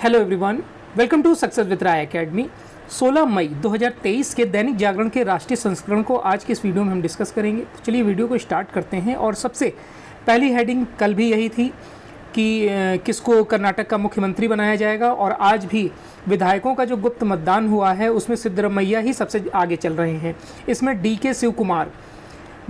Hello everyone, welcome to success with Rai academy. 16 मई 2023 के दैनिक जागरण के राष्ट्रीय संस्करण को आज के इस वीडियो में हम डिस्कस करेंगे। तो चलिए वीडियो को स्टार्ट करते हैं। और सबसे पहली हेडिंग कल भी यही थी कि किसको कर्नाटक का मुख्यमंत्री बनाया जाएगा, और आज भी विधायकों का जो गुप्त मतदान हुआ है उसमें सिद्धरमैया ही सबसे आगे चल रहे हैं। इसमें DK शिव कुमार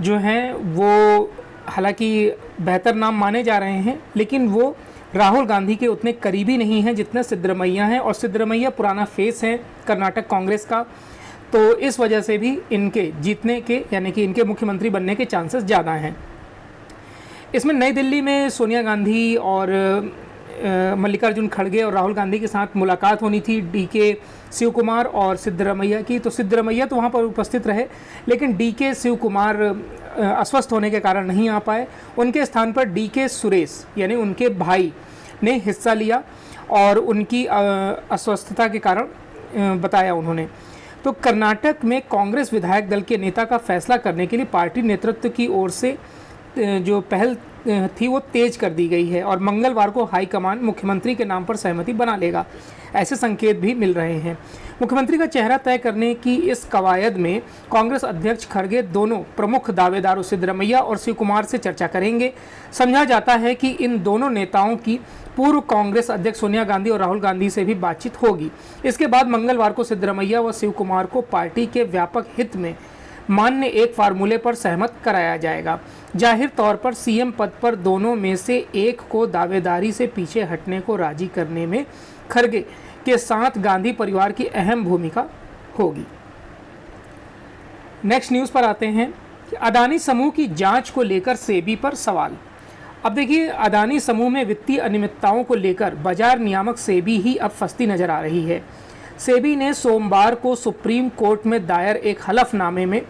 जो हैं वो हालांकि बेहतर नाम माने जा रहे हैं, लेकिन वो राहुल गांधी के उतने करीबी नहीं हैं जितने सिद्धरमैया हैं, और सिद्धरमैया पुराना फेस है कर्नाटक कांग्रेस का, तो इस वजह से भी इनके जीतने के यानी कि इनके मुख्यमंत्री बनने के चांसेस ज़्यादा हैं। इसमें नई दिल्ली में सोनिया गांधी और मल्लिकार्जुन खड़गे और राहुल गांधी के साथ मुलाकात होनी थी DK शिव कुमार और सिद्धरमैया की। तो सिद्धरमैया तो वहाँ पर उपस्थित रहे, लेकिन DK शिव कुमार अस्वस्थ होने के कारण नहीं आ पाए। उनके स्थान पर DK सुरेश यानी उनके भाई ने हिस्सा लिया और उनकी अस्वस्थता के कारण बताया उन्होंने। तो कर्नाटक में कांग्रेस विधायक दल के नेता का फैसला करने के लिए पार्टी नेतृत्व की ओर से जो पहल थी वो तेज कर दी गई है, और मंगलवार को हाईकमान मुख्यमंत्री के नाम पर सहमति बना लेगा, ऐसे संकेत भी मिल रहे हैं। मुख्यमंत्री का चेहरा तय करने की इस कवायद में कांग्रेस अध्यक्ष खड़गे दोनों प्रमुख दावेदारों सिद्धरमैया और शिव कुमार से चर्चा करेंगे। समझा जाता है कि इन दोनों नेताओं की पूर्व कांग्रेस अध्यक्ष सोनिया गांधी और राहुल गांधी से भी बातचीत होगी। इसके बाद मंगलवार को सिद्धरमैया व शिव कुमार को पार्टी के व्यापक हित में मान्य एक फार्मूले पर सहमत कराया जाएगा। जाहिर तौर पर CM पद पर दोनों में से एक को दावेदारी से पीछे हटने को राजी करने में खड़गे के साथ गांधी परिवार की अहम भूमिका होगी। नेक्स्ट न्यूज़ पर आते हैं कि अदानी समूह की जांच को लेकर सेबी पर सवाल। अब देखिए, अदानी समूह में वित्तीय अनियमितताओं को लेकर बाजार नियामक सेबी ही अब फंसती नजर आ रही है। सेबी ने सोमवार को सुप्रीम कोर्ट में दायर एक हलफनामे में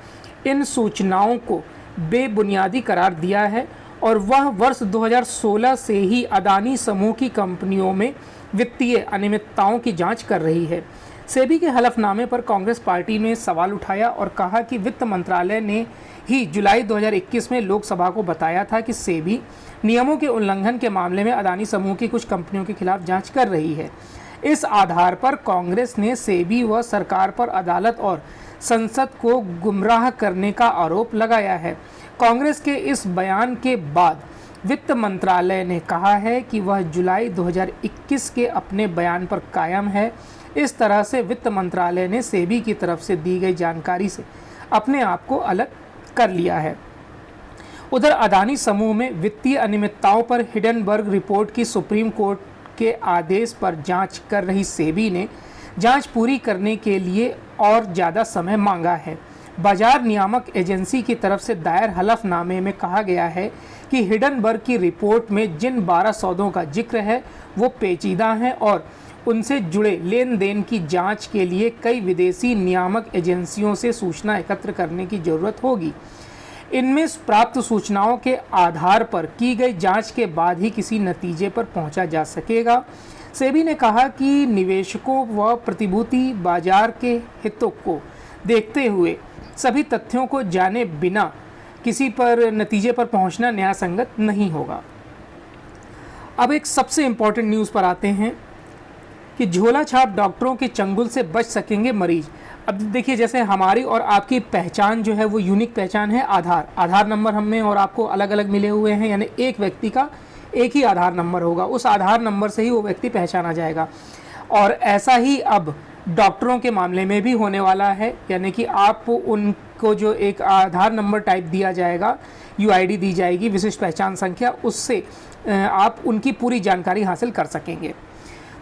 इन सूचनाओं को बेबुनियादी करार दिया है, और वह वर्ष 2016 से ही अदानी समूह की कंपनियों में वित्तीय अनियमितताओं की जांच कर रही है। सेबी के हलफनामे पर कांग्रेस पार्टी ने सवाल उठाया और कहा कि वित्त मंत्रालय ने ही जुलाई 2021 में लोकसभा को बताया था कि सेबी नियमों के उल्लंघन के मामले में अदानी समूह की कुछ कंपनियों के खिलाफ जांच कर रही है। इस आधार पर कांग्रेस ने सेबी व सरकार पर अदालत और संसद को गुमराह करने का आरोप लगाया है। कांग्रेस के इस बयान के बाद वित्त मंत्रालय ने कहा है कि वह जुलाई 2021 के अपने बयान पर कायम है। इस तरह से वित्त मंत्रालय ने सेबी की तरफ से दी गई जानकारी से अपने आप को अलग कर लिया है। उधर अदानी समूह में वित्तीय अनियमितताओं पर हिडनबर्ग रिपोर्ट की सुप्रीम कोर्ट के आदेश पर जांच कर रही सेबी ने जांच पूरी करने के लिए और ज़्यादा समय मांगा है। बाजार नियामक एजेंसी की तरफ से दायर हलफनामे में कहा गया है कि हिडनबर्ग की रिपोर्ट में जिन 12 सौदों का जिक्र है वो पेचीदा हैं, और उनसे जुड़े लेन देन की जांच के लिए कई विदेशी नियामक एजेंसियों से सूचना एकत्र करने की ज़रूरत होगी। इनमें प्राप्त सूचनाओं के आधार पर की गई जांच के बाद ही किसी नतीजे पर पहुंचा जा सकेगा। सेबी ने कहा कि निवेशकों व प्रतिभूति बाजार के हितों को देखते हुए सभी तथ्यों को जाने बिना किसी पर नतीजे पर पहुंचना न्यायसंगत नहीं होगा। अब एक सबसे इम्पॉर्टेंट न्यूज़ पर आते हैं कि झोला छाप डॉक्टरों के चंगुल से बच सकेंगे मरीज। अब देखिए, जैसे हमारी और आपकी पहचान जो है वो यूनिक पहचान है। आधार नंबर हमें और आपको अलग अलग मिले हुए हैं, यानी एक व्यक्ति का एक ही आधार नंबर होगा। उस आधार नंबर से ही वो व्यक्ति पहचाना जाएगा, और ऐसा ही अब डॉक्टरों के मामले में भी होने वाला है। यानी कि आप उनको जो एक आधार नंबर टाइप दिया जाएगा, UID दी जाएगी, विशिष्ट पहचान संख्या, उससे आप उनकी पूरी जानकारी हासिल कर सकेंगे।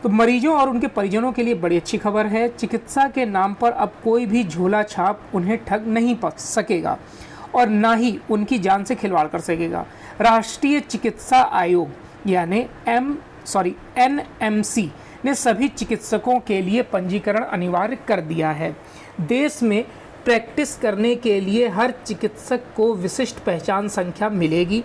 तो मरीजों और उनके परिजनों के लिए बड़ी अच्छी खबर है। चिकित्सा के नाम पर अब कोई भी झोला छाप उन्हें ठग नहीं सकेगा और ना ही उनकी जान से खिलवाड़ कर सकेगा। राष्ट्रीय चिकित्सा आयोग यानी NMC ने सभी चिकित्सकों के लिए पंजीकरण अनिवार्य कर दिया है। देश में प्रैक्टिस करने के लिए हर चिकित्सक को विशिष्ट पहचान संख्या मिलेगी।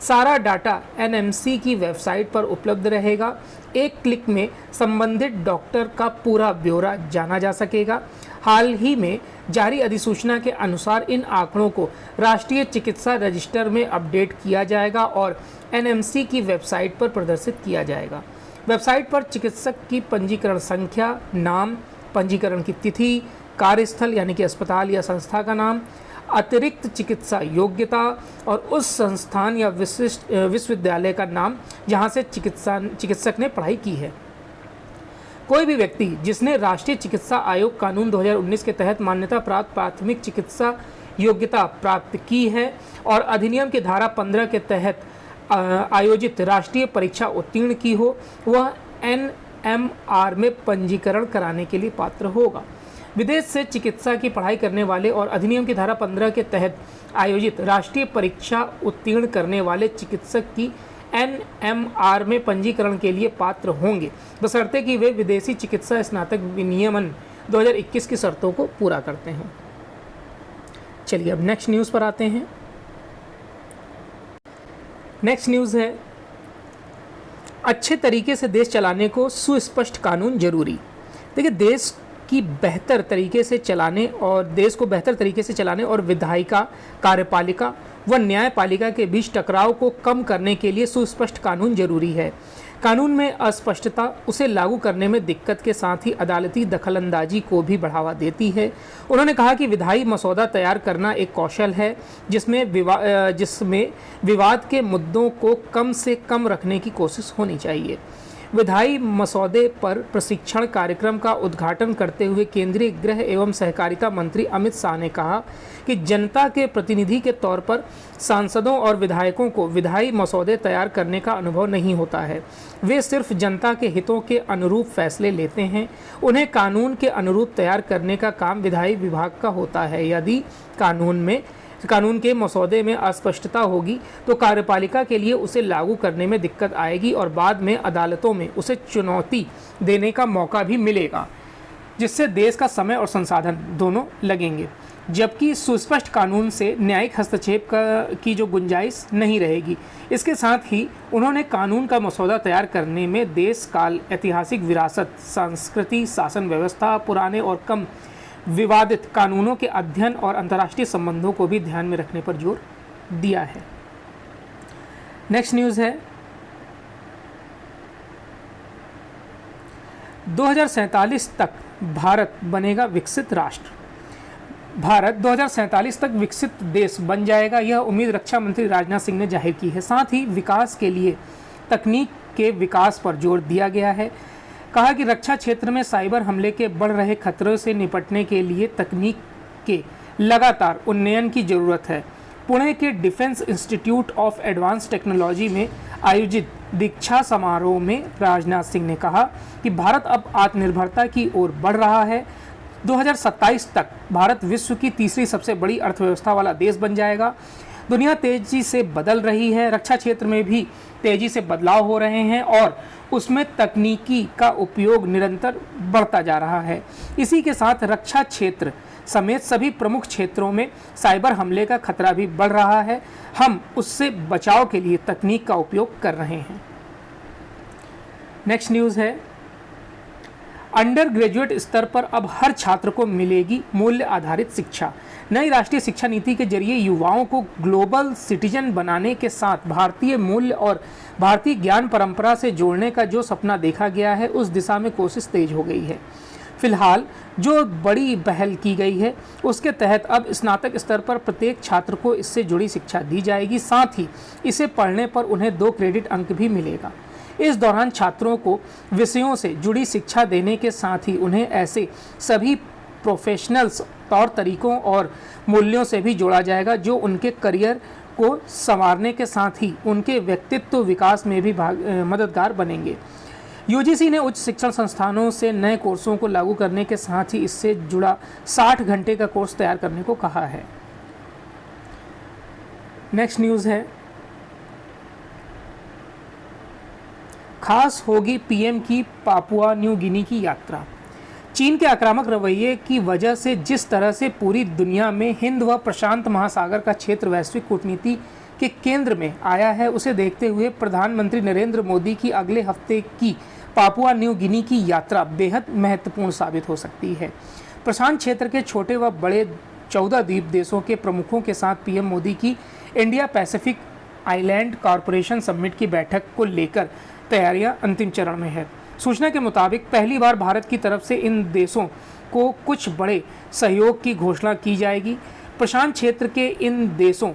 सारा डाटा NMC की वेबसाइट पर उपलब्ध रहेगा। एक क्लिक में संबंधित डॉक्टर का पूरा ब्यौरा जाना जा सकेगा। हाल ही में जारी अधिसूचना के अनुसार इन आंकड़ों को राष्ट्रीय चिकित्सा रजिस्टर में अपडेट किया जाएगा और NMC की वेबसाइट पर प्रदर्शित किया जाएगा। वेबसाइट पर चिकित्सक की पंजीकरण संख्या, नाम, पंजीकरण की तिथि, कार्यस्थल यानी कि अस्पताल या संस्था का नाम, अतिरिक्त चिकित्सा योग्यता और उस संस्थान या विश्वविद्यालय का नाम जहां से चिकित्सक ने पढ़ाई की है। कोई भी व्यक्ति जिसने राष्ट्रीय चिकित्सा आयोग कानून 2019 के तहत मान्यता प्राप्त प्राथमिक चिकित्सा योग्यता प्राप्त की है और अधिनियम की धारा 15 के तहत आयोजित राष्ट्रीय परीक्षा उत्तीर्ण की हो, वह NMR में पंजीकरण कराने के लिए पात्र होगा। विदेश से चिकित्सा की पढ़ाई करने वाले और अधिनियम की धारा 15 के तहत आयोजित राष्ट्रीय परीक्षा उत्तीर्ण करने वाले चिकित्सक की NMR में पंजीकरण के लिए पात्र होंगे, बशर्ते कि वे विदेशी चिकित्सा स्नातक विनियमन 2021 की शर्तों को पूरा करते हों। चलिए अब नेक्स्ट न्यूज़ पर आते हैं। नेक्स्ट न्यूज़ है, अच्छे तरीके से देश चलाने को सुस्पष्ट कानून जरूरी। देखिए, देश को बेहतर तरीके से चलाने और विधायिका, कार्यपालिका व न्यायपालिका के बीच टकराव को कम करने के लिए सुस्पष्ट कानून जरूरी है। कानून में अस्पष्टता उसे लागू करने में दिक्कत के साथ ही अदालती दखलंदाजी को भी बढ़ावा देती है। उन्होंने कहा कि विधायी मसौदा तैयार करना एक कौशल है जिसमें विवाद के मुद्दों को कम से कम रखने की कोशिश होनी चाहिए। विधायी मसौदे पर प्रशिक्षण कार्यक्रम का उद्घाटन करते हुए केंद्रीय गृह एवं सहकारिता मंत्री अमित शाह ने कहा कि जनता के प्रतिनिधि के तौर पर सांसदों और विधायकों को विधायी मसौदे तैयार करने का अनुभव नहीं होता है। वे सिर्फ जनता के हितों के अनुरूप फैसले लेते हैं। उन्हें कानून के अनुरूप तैयार करने का काम विधायी विभाग का होता है। यदि कानून के मसौदे में अस्पष्टता होगी तो कार्यपालिका के लिए उसे लागू करने में दिक्कत आएगी और बाद में अदालतों में उसे चुनौती देने का मौका भी मिलेगा, जिससे देश का समय और संसाधन दोनों लगेंगे। जबकि सुस्पष्ट कानून से न्यायिक हस्तक्षेप की जो गुंजाइश नहीं रहेगी। इसके साथ ही उन्होंने कानून का मसौदा तैयार करने में देश काल, ऐतिहासिक विरासत, संस्कृति, शासन व्यवस्था, पुराने और कम विवादित कानूनों के अध्ययन और अंतर्राष्ट्रीय संबंधों को भी ध्यान में रखने पर जोर दिया है। नेक्स्ट न्यूज़ है, 2047 तक भारत बनेगा विकसित राष्ट्र। भारत 2047 तक विकसित देश बन जाएगा, यह उम्मीद रक्षा मंत्री राजनाथ सिंह ने जाहिर की है। साथ ही विकास के लिए तकनीक के विकास पर जोर दिया गया है। कहा कि रक्षा क्षेत्र में साइबर हमले के बढ़ रहे खतरों से निपटने के लिए तकनीक के लगातार उन्नयन की ज़रूरत है। पुणे के defence institute of advance technology में आयोजित दीक्षा समारोह में राजनाथ सिंह ने कहा कि भारत अब आत्मनिर्भरता की ओर बढ़ रहा है। 2027 तक भारत विश्व की तीसरी सबसे बड़ी अर्थव्यवस्था वाला देश बन जाएगा। दुनिया तेजी से बदल रही है, रक्षा क्षेत्र में भी तेजी से बदलाव हो रहे हैं और उसमें तकनीकी का उपयोग निरंतर बढ़ता जा रहा है। इसी के साथ रक्षा क्षेत्र समेत सभी प्रमुख क्षेत्रों में साइबर हमले का खतरा भी बढ़ रहा है। हम उससे बचाव के लिए तकनीक का उपयोग कर रहे हैं। नेक्स्ट न्यूज़ है, अंडर ग्रेजुएट स्तर पर अब हर छात्र को मिलेगी मूल्य आधारित शिक्षा। नई राष्ट्रीय शिक्षा नीति के जरिए युवाओं को ग्लोबल सिटीजन बनाने के साथ भारतीय मूल्य और भारतीय ज्ञान परंपरा से जोड़ने का जो सपना देखा गया है, उस दिशा में कोशिश तेज हो गई है। फिलहाल जो बड़ी पहल की गई है उसके तहत अब स्नातक स्तर पर प्रत्येक छात्र को इससे जुड़ी शिक्षा दी जाएगी। साथ ही इसे पढ़ने पर उन्हें 2 क्रेडिट अंक भी मिलेगा। इस दौरान छात्रों को विषयों से जुड़ी शिक्षा देने के साथ ही उन्हें ऐसे सभी प्रोफेशनल्स तौर तरीकों और मूल्यों से भी जोड़ा जाएगा जो उनके करियर को संवारने के साथ ही उनके व्यक्तित्व विकास में भी मददगार बनेंगे। यूजीसी ने उच्च शिक्षण संस्थानों से नए कोर्सों को लागू करने के साथ ही इससे जुड़ा 60 घंटे का कोर्स तैयार करने को कहा है। नेक्स्ट न्यूज़ है, खास होगी पीएम की पापुआ न्यू गिनी की यात्रा। चीन के आक्रामक रवैये की वजह से जिस तरह से पूरी दुनिया में हिंद व प्रशांत महासागर का क्षेत्र वैश्विक कूटनीति के केंद्र में आया है, उसे देखते हुए प्रधानमंत्री नरेंद्र मोदी की अगले हफ्ते की पापुआ न्यू गिनी की यात्रा बेहद महत्वपूर्ण साबित हो सकती है। प्रशांत क्षेत्र के छोटे व बड़े 14 द्वीप देशों के प्रमुखों के साथ पीएम मोदी की India Pacific island corporation summit की बैठक को लेकर तैयारियां अंतिम चरण में है। सूचना के मुताबिक पहली बार भारत की तरफ से इन देशों को कुछ बड़े सहयोग की घोषणा की जाएगी। प्रशांत क्षेत्र के इन देशों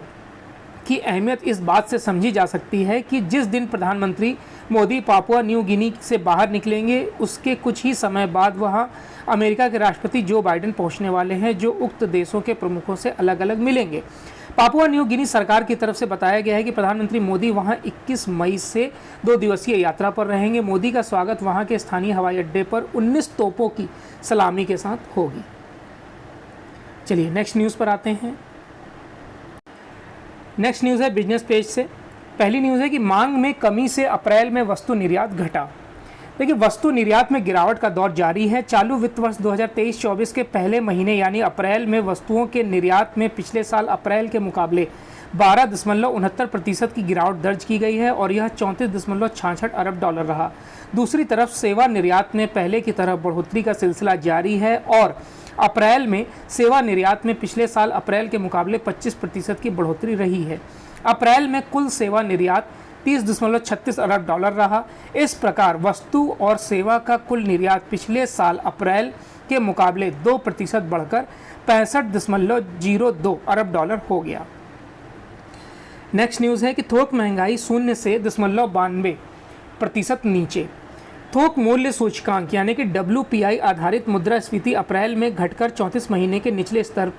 की अहमियत इस बात से समझी जा सकती है कि जिस दिन प्रधानमंत्री मोदी पापुआ न्यू गिनी से बाहर निकलेंगे, उसके कुछ ही समय बाद वहां अमेरिका के राष्ट्रपति जो बाइडेन पहुंचने वाले हैं, जो उक्त देशों के प्रमुखों से अलग अलग मिलेंगे। पापुआ न्यू गिनी सरकार की तरफ से बताया गया है कि प्रधानमंत्री मोदी वहां 21 मई से 2 दिवसीय यात्रा पर रहेंगे। मोदी का स्वागत वहां के स्थानीय हवाई अड्डे पर 19 तोपों की सलामी के साथ होगी। चलिए नेक्स्ट न्यूज़ पर आते हैं। नेक्स्ट न्यूज़ है बिजनेस पेज से। पहली न्यूज़ है कि मांग में कमी से अप्रैल में वस्तु निर्यात घटा। देखिए, वस्तु निर्यात में गिरावट का दौर जारी है। चालू वित्त वर्ष 2023-24 के पहले महीने यानी अप्रैल में वस्तुओं के निर्यात में पिछले साल अप्रैल के मुकाबले 12.69% की गिरावट दर्ज की गई है और यह 34.66 अरब डॉलर रहा। दूसरी तरफ सेवा निर्यात में पहले की तरह बढ़ोतरी का सिलसिला जारी है और अप्रैल में सेवा निर्यात में पिछले साल अप्रैल के मुकाबले 25% की बढ़ोतरी रही है। अप्रैल में कुल सेवा निर्यात 30.36 अरब डॉलर रहा। इस प्रकार वस्तु और सेवा का कुल निर्यात पिछले साल अप्रैल के मुकाबले 2% बढ़कर 65.02 अरब डॉलर हो गया। नेक्स्ट न्यूज़ है कि थोक महंगाई 0 से 92% नीचे। थोक मूल्य सूचकांक यानी कि WPI आधारित मुद्रास्फीति अप्रैल में घटकर 34 महीने के निचले स्तर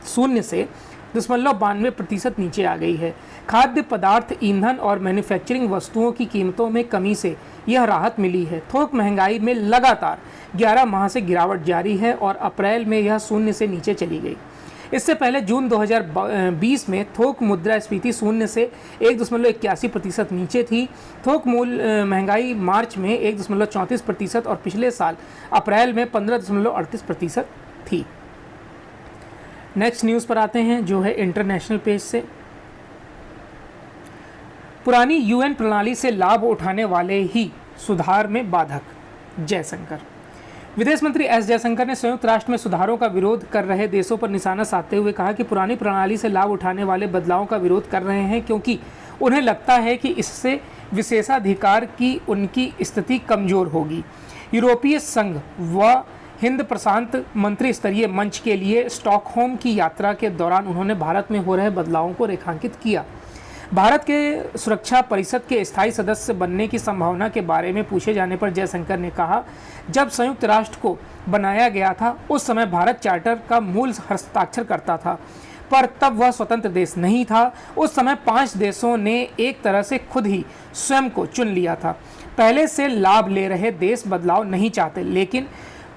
0 से 92% नीचे आ गई है। खाद्य पदार्थ, ईंधन और मैन्युफैक्चरिंग वस्तुओं की कीमतों में कमी से यह राहत मिली है। थोक महंगाई में लगातार 11 माह से गिरावट जारी है और अप्रैल में यह 0 से नीचे चली गई। इससे पहले जून 2020 में थोक मुद्रास्फीति 0 से 1.81% नीचे थी। थोक मूल्य महंगाई मार्च में 1.34% और पिछले साल अप्रैल में 15.38% थी। नेक्स्ट न्यूज़ पर आते हैं जो है इंटरनेशनल पेज से। पुरानी यूएन प्रणाली से लाभ उठाने वाले ही सुधार में बाधक, जयशंकर। विदेश मंत्री एस जयशंकर ने संयुक्त राष्ट्र में सुधारों का विरोध कर रहे देशों पर निशाना साधते हुए कहा कि पुरानी प्रणाली से लाभ उठाने वाले बदलावों का विरोध कर रहे हैं क्योंकि उन्हें लगता है कि इससे विशेषाधिकार की उनकी स्थिति कमजोर होगी। यूरोपीय संघ व हिंद प्रशांत मंत्री स्तरीय मंच के लिए स्टॉकहोम की यात्रा के दौरान उन्होंने भारत में हो रहे बदलावों को रेखांकित किया। भारत के सुरक्षा परिषद के स्थायी सदस्य बनने की संभावना के बारे में पूछे जाने पर जयशंकर ने कहा, जब संयुक्त राष्ट्र को बनाया गया था उस समय भारत चार्टर का मूल हस्ताक्षर करता था, पर तब वह स्वतंत्र देश नहीं था। उस समय 5 देशों ने एक तरह से खुद ही स्वयं को चुन लिया था। पहले से लाभ ले रहे देश बदलाव नहीं चाहते, लेकिन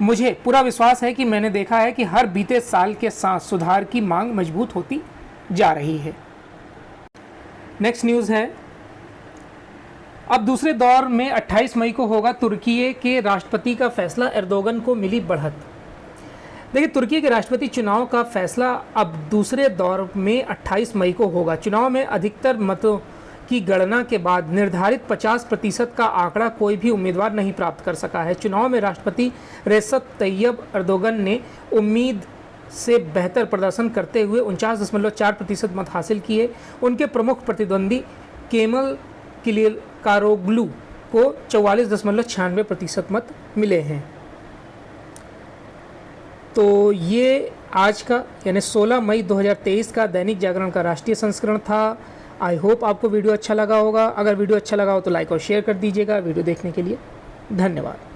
मुझे पूरा विश्वास है कि मैंने देखा है कि हर बीते साल के साथ सुधार की मांग मजबूत होती जा रही है। नेक्स्ट न्यूज़ है, अब दूसरे दौर में 28 मई को होगा तुर्की के राष्ट्रपति का फैसला, एर्दोगन को मिली बढ़त। देखिए, तुर्की के राष्ट्रपति चुनाव का फैसला अब दूसरे दौर में 28 मई को होगा। चुनाव में अधिकतर मतों की गणना के बाद निर्धारित 50% का आंकड़ा कोई भी उम्मीदवार नहीं प्राप्त कर सका है। चुनाव में राष्ट्रपति रेसेप तैयब एर्दोगन ने उम्मीद से बेहतर प्रदर्शन करते हुए 49.4% मत हासिल किए। उनके प्रमुख प्रतिद्वंदी केमल किलिकारोग्लू को 44.96% मत मिले हैं। तो ये आज का यानी 16 मई 2023 का दैनिक जागरण का राष्ट्रीय संस्करण था। आई होप आपको वीडियो अच्छा लगा होगा। अगर वीडियो अच्छा लगा हो तो लाइक और शेयर कर दीजिएगा। वीडियो देखने के लिए धन्यवाद।